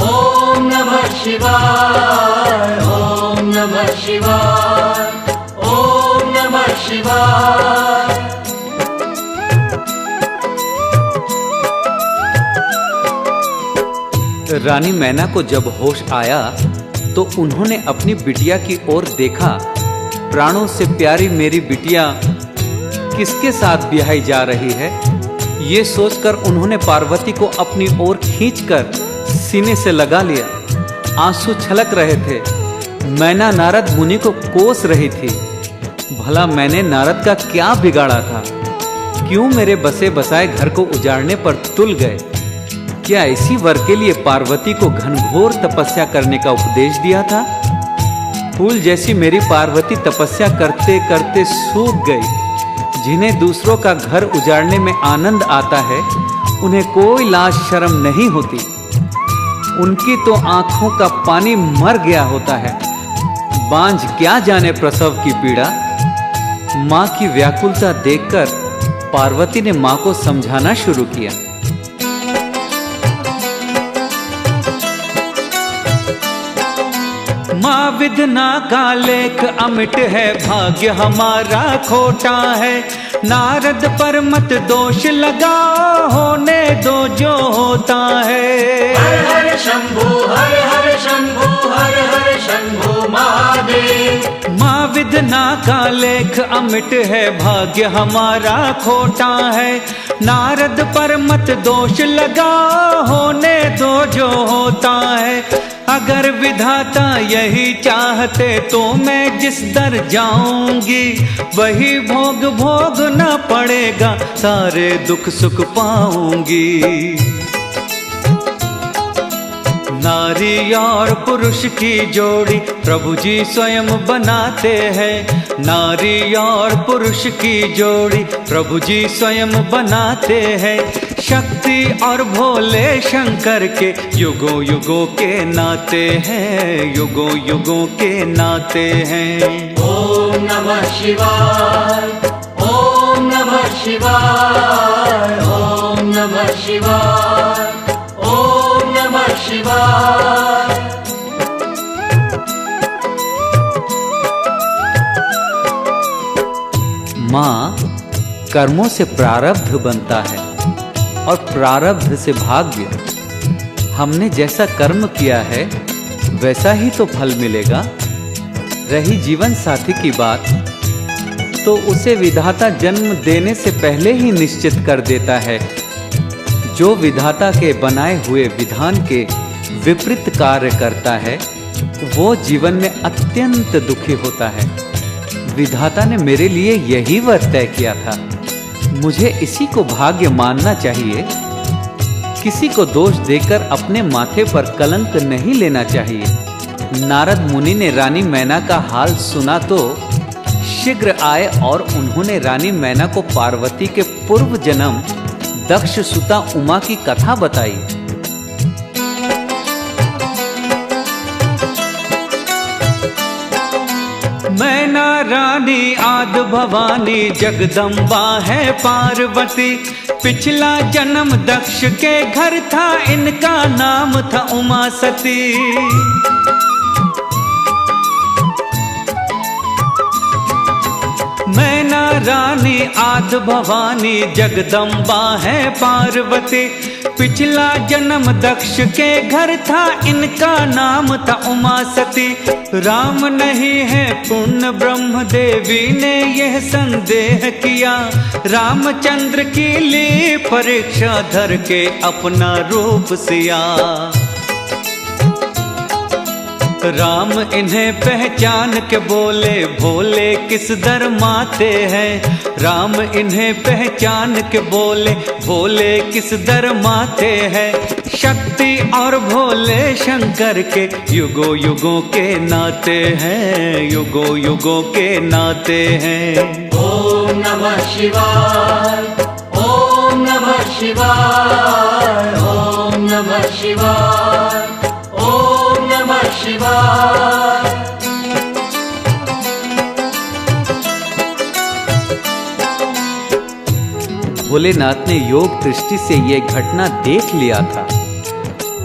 ओम नमः शिवाय, ओम नमः शिवाय, ओम नमः शिवाय। रानी मैना को जब होश आया तो उन्होंने अपनी बिटिया की ओर देखा। प्राणों से प्यारी मेरी बिटिया किसके साथ ब्याही जा रही है, ये सोचकर उन्होंने पार्वती को अपनी ओर खींचकर सीने से लगा लिया। आंसू छलक रहे थे। मैना नारद मुनि को कोस रही थी। भला मैंने नारद का क्या बिगाड़ा था? क्यों मेरे बसे बसाए घर को उजाड़ने पर तुल गए? क्या इसी वर के लिए पार्वती को घनघोर तपस्या करने का उपदेश दिया था? फूल जैसी मेरी पार्वती तपस्या करते करते सूख गई। जिन्हें दूसरों का घर उजाड़ने में आनंद आता है, उन्हें कोई लाज शर्म नहीं होती। उनकी तो आंखों का पानी मर गया होता है। बांझ क्या जाने प्रसव की पीड़ा। मां की व्याकुलता देखकर पार्वती ने मां को समझाना शुरू किया। माँ विधना का लेख अमिट है, भाग्य हमारा खोटा है। नारद पर मत दोष लगाओ, होने दो जो होता है। हर हर शंभू, हर हर शंभू, हर हर शंभू महादेव। माँ विधना का लेख अमिट है, भाग्य हमारा खोटा है। नारद पर मत दोष लगाओ, होने दो जो होता है। अगर विधाता यही चाहते तो मैं जिस दर जाऊंगी, वही भोग भोगना पड़ेगा, सारे दुख सुख पाऊंगी। नारी और पुरुष की जोड़ी प्रभु जी स्वयं बनाते हैं। नारी और पुरुष की जोड़ी प्रभु जी स्वयं बनाते हैं। शक्ति और भोले शंकर के युगों युगों के नाते हैं, युगों युगों के नाते हैं। ओम नमः शिवाय, ओम नमः शिवाय, ओम नमः शिवाय, ओम नमः शिवाय। माँ, कर्मों से प्रारब्ध बनता है और प्रारब्ध से भाग्य। हमने जैसा कर्म किया है वैसा ही तो फल मिलेगा। रही जीवन साथी की बात, तो उसे विधाता जन्म देने से पहले ही निश्चित कर देता है। जो विधाता के बनाए हुए विधान के विपरीत कार्य करता है, वो जीवन में अत्यंत दुखी होता है। विधाता ने मेरे लिए यही वर तय किया था। मुझे इसी को भाग्य मानना चाहिए। किसी को दोष देकर अपने माथे पर कलंक नहीं लेना चाहिए। नारद मुनि ने रानी मैना का हाल सुना तो शीघ्र आए और उन्होंने रानी मैना को पार्वती के पूर्व जन्म दक्ष सुता उमा की कथा बताई। मैना रानी आद भवानी जगदम्बा है पार्वती। पिछला जन्म दक्ष के घर था, इनका नाम था उमा सती। मैना रानी आद भवानी जगदम्बा है पार्वती। पिछला जन्म दक्ष के घर था, इनका नाम था उमा सती। राम नहीं है पूर्ण ब्रह्म देवी ने यह संदेह किया। रामचंद्र की ली परीक्षा धर के अपना रूप सिया। राम इन्हें पहचान के बोले, भोले किस दर माते हैं। राम इन्हें पहचान के बोले, भोले किस दर माते हैं। शक्ति और भोले शंकर के युगों युगों के नाते हैं, युगों युगों के नाते हैं। ओम नमः शिवाय, ओम नमः शिवाय, ओम नमः शिवाय, ओम नमः शिवाय। भोलेनाथ ने योग दृष्टि से ये घटना देख लिया था।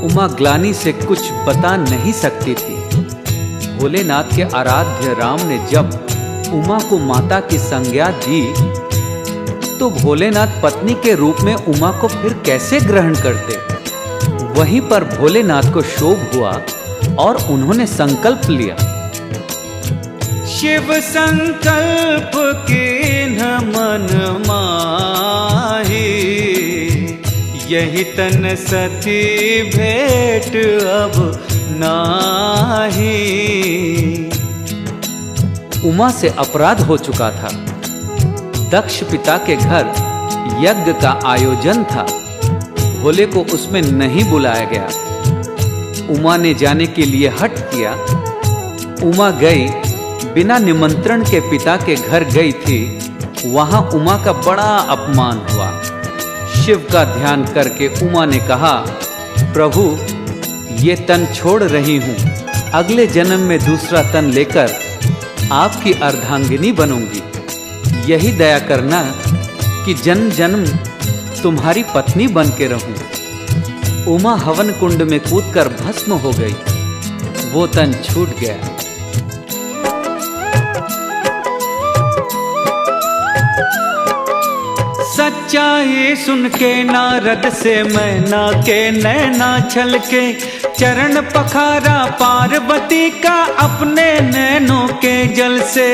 उमा ग्लानि से कुछ बता नहीं सकती थी। भोलेनाथ के आराध्य राम ने जब उमा को माता की संज्ञा दी तो भोलेनाथ पत्नी के रूप में उमा को फिर कैसे ग्रहण करते। वहीं पर भोलेनाथ को क्षोभ हुआ और उन्होंने संकल्प लिया। शिव संकल्प कीन्ह मन माही, यही तन सती भेंट अब नाही। उमा से अपराध हो चुका था। दक्ष पिता के घर यज्ञ का आयोजन था। भोले को उसमें नहीं बुलाया गया। उमा ने जाने के लिए हठ किया। उमा गई, बिना निमंत्रण के पिता के घर गई थी। वहां उमा का बड़ा अपमान हुआ। शिव का ध्यान करके उमा ने कहा, प्रभु ये तन छोड़ रही हूं, अगले जन्म में दूसरा तन लेकर आपकी अर्धांगिनी बनूंगी। यही दया करना कि जन्म जन्म तुम्हारी पत्नी बन के रहूं। उमा हवन कुंड में कूदकर भस्म हो गई। वो तन छूट गया। सच्चाई सुन के नारद से मैना के नैना छल के, चरण पखारा पार्वती का अपने नैनों के जल से।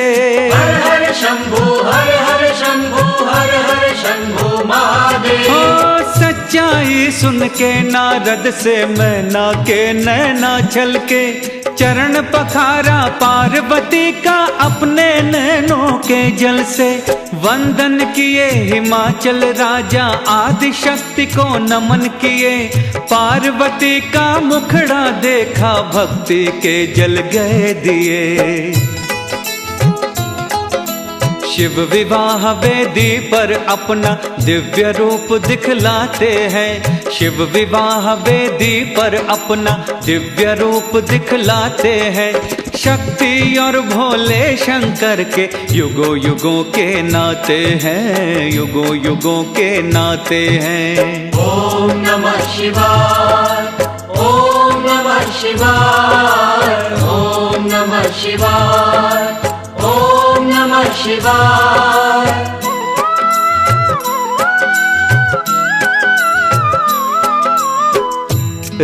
हर हर शंभू, हर हर शंभू, हर हर शंभू महादेव। ओ सच्चाई सुन के नारद से मैना के नैना छल के, चरण पखारा पार्वती का अपने नैनों के जल से। वंदन किए हिमाचल राजा आदि शक्ति को नमन किए, पार्वती का मुखड़ा देखा भक्ति के जल गए दिए। शिव विवाह वेदी पर अपना दिव्य रूप दिखलाते हैं। शिव विवाह वेदी पर अपना दिव्य रूप दिखलाते हैं। शक्ति और भोले शंकर के युगों युगों के नाते हैं, युगों युगों के नाते हैं। ओम नमः शिवाय, ओम नमः शिवाय, ओम नमः शिवाय, ओम नमः शिवाय।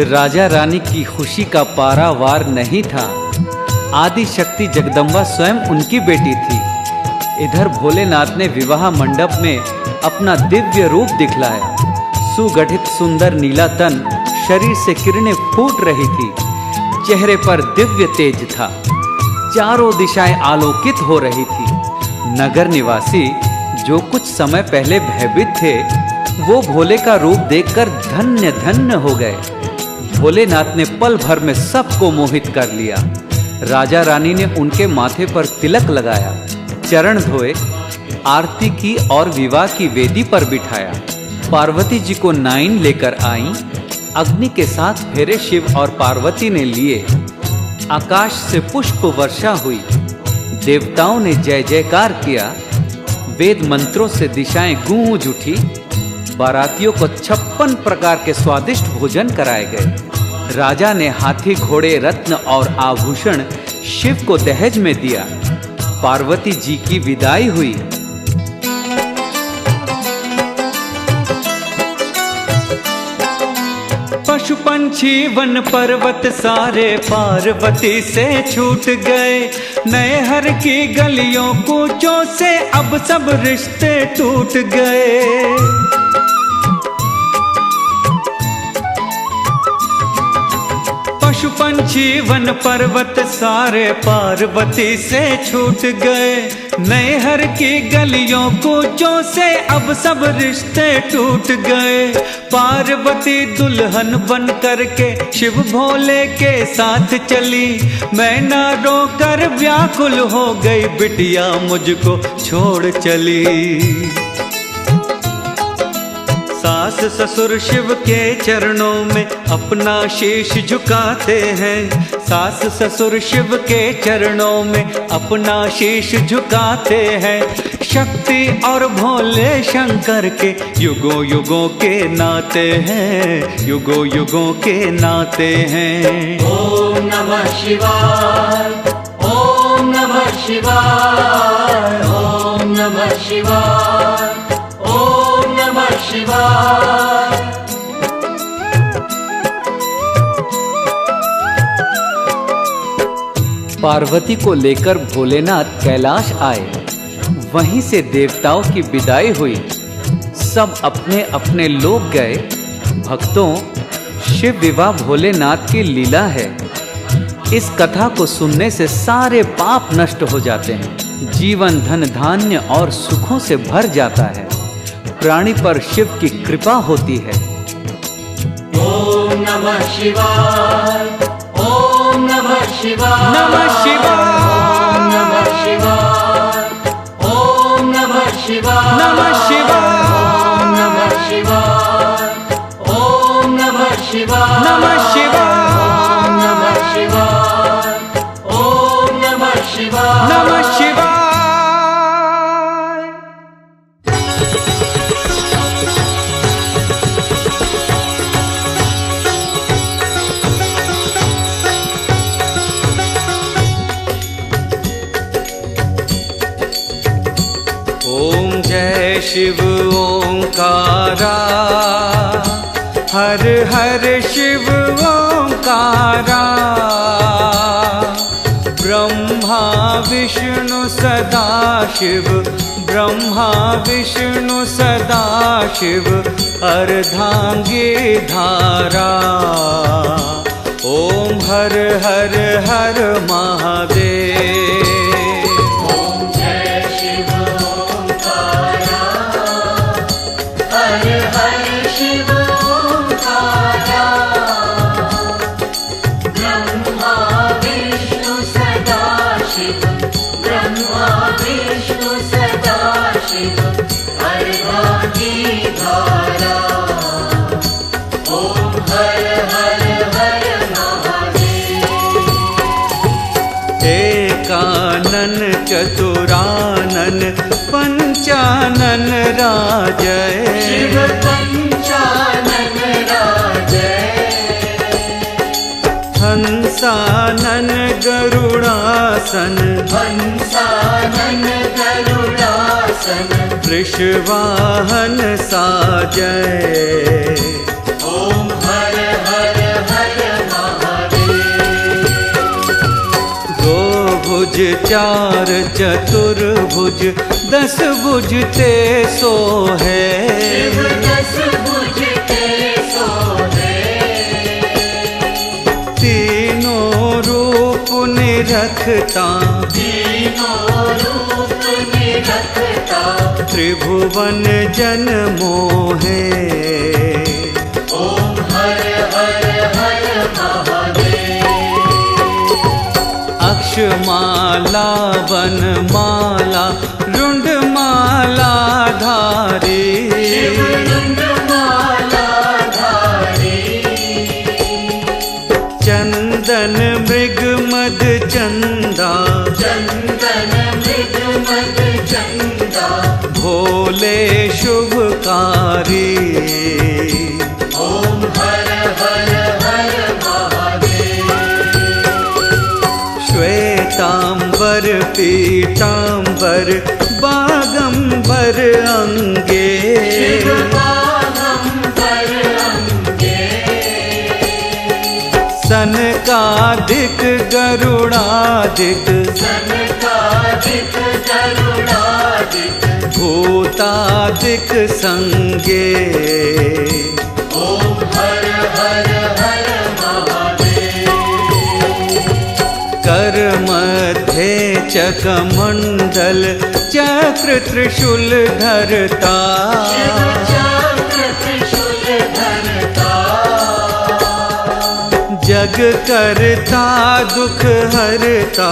राजा रानी की खुशी का पारावार नहीं था। आदि शक्ति जगदम्बा स्वयं उनकी बेटी थी। इधर भोलेनाथ ने विवाह मंडप में अपना दिव्य रूप दिखलाया। सुगठित सुंदर नीला तन, शरीर से किरणें फूट रही थी। चेहरे पर दिव्य तेज था। चारों दिशाएं आलोकित हो रही थी। नगर निवासी जो कुछ समय पहले भयभीत थे, वो भोले का रूप देखकर धन्य धन्य हो गए। भोलेनाथ ने पल भर में सबको मोहित कर लिया। राजा रानी ने उनके माथे पर तिलक लगाया, चरण धोए, आरती की और विवाह की वेदी पर बिठाया। पार्वती जी को नाइन लेकर आई। अग्नि के साथ फेरे शिव और पार्वती ने लिए। आकाश से पुष्प वर्षा हुई। देवताओं ने जय जयकार किया। वेद मंत्रों से दिशाएं गूंज उठी। बारातियों को 56 प्रकार के स्वादिष्ट भोजन कराए गए। राजा ने हाथी, घोड़े, रत्न और आभूषण शिव को दहेज में दिया। पार्वती जी की विदाई हुई। पशु पंछी वन पर्वत सारे पार्वती से छूट गए। नए हर की गलियों कूचों से अब सब रिश्ते टूट गए। पशु पशु पंछी वन पर्वत सारे पार्वती से छूट गए। नैहर की गलियों कूचों से अब सब रिश्ते टूट गए। पार्वती दुल्हन बन करके शिव भोले के साथ चली। मैं ना रोकर व्याकुल हो गई, बिटिया मुझको छोड़ चली। सास ससुर शिव के चरणों में अपना शीश झुकाते हैं। सास ससुर शिव के चरणों में अपना शीश झुकाते हैं। शक्ति और भोले शंकर के युगों युगों के नाते हैं, युगों युगों के नाते हैं। ओम नमः शिवाय, ओम नमः शिवाय, ओम नमः शिवाय, ओम नमः शिवाय। पार्वती को लेकर भोलेनाथ कैलाश आए। वहीं से देवताओं की विदाई हुई। सब अपने अपने लोग गए। भक्तों, शिव विवाह भोलेनाथ की लीला है। इस कथा को सुनने से सारे पाप नष्ट हो जाते हैं। जीवन धन धान्य और सुखों से भर जाता है। प्राणी पर शिव की कृपा होती है। ओम नमः शिवाय, ओम नमः शिवाय, नमः शिवाय, ओम नमः शिवाय, ओम नमः शिवाय, नमः शिवाय, ओम नमः शिवाय, ओम नमः शिवाय, नमः शिवाय, ओम नमः शिवाय, ओम नमः शिवाय, नमः शिवाय। ओम जय शिव ओंकारा, हर हर शिव ओंकारा। ब्रह्मा विष्णु सदा शिव, ब्रह्मा विष्णु सदा शिव, अर्धांगी धारा। ओम हर हर हर महादेव। एकानन चतुरानन पंचानन राजय, शिव पंचानन राजय। हंसानन गरुड़ासन, हंसानन गरुड़ासन। वृषवाहन साजय। ओम हर हर हर महादेव। दो भुज चार चतुर्भुज, 10 भुज ते सो है। शिव 10 भुज ते सो है। तीनों रूप निरखता, तीनों रूप निरखता। त्रिभुवन जन मोहे। ओम हर हर हर महादेव। अक्षमाला वनमाला रुंडमाला धारी, शिव रुंडमाला धारी। चंदन मृग मद चंदा, चंदन मृग मद चंदा। भोले शुभकारी। ओम हर हर हर महादेव। श्वेतांबर पीतांबर बागंबर अंगे, शिव बागंबर अंगे। सनकादिक गरुड़ादिक, सनकादिक गरुड़ादिक। भूतादिक संगे। ओम हर हर हर महादेव। कमंडल चक्र त्रिशूल धरता, शिव चक्र त्रिशूल धरता, जग करता दुख हरता,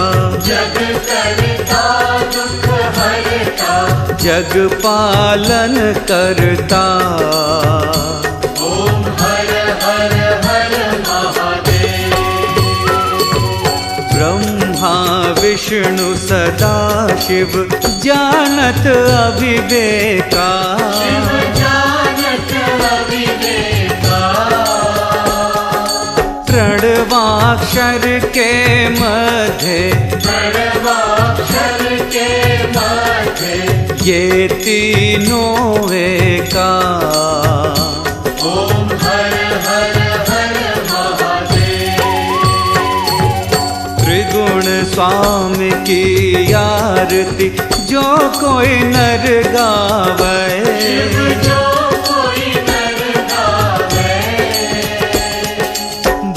जग करता दुख हरता, जग पालन करता। ओम हर हर हर महादेव। ब्रह्मा विष्णु सदा शिव जानत अविवेका, शिव जानत अविवेका, प्रणवाक्षर के मध्य, प्रणवाक्षर के मध्य, ये तीनों एका। ओम हर हर हर महादेव। त्रिगुण स्वामी की आरती जो कोई नर गावे, शिव जो कोई नर गावे,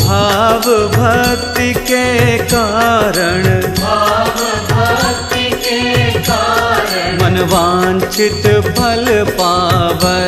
भाव भक्ति के कारण, भाव भक्ति के कारण, मन वांछित फल पावे।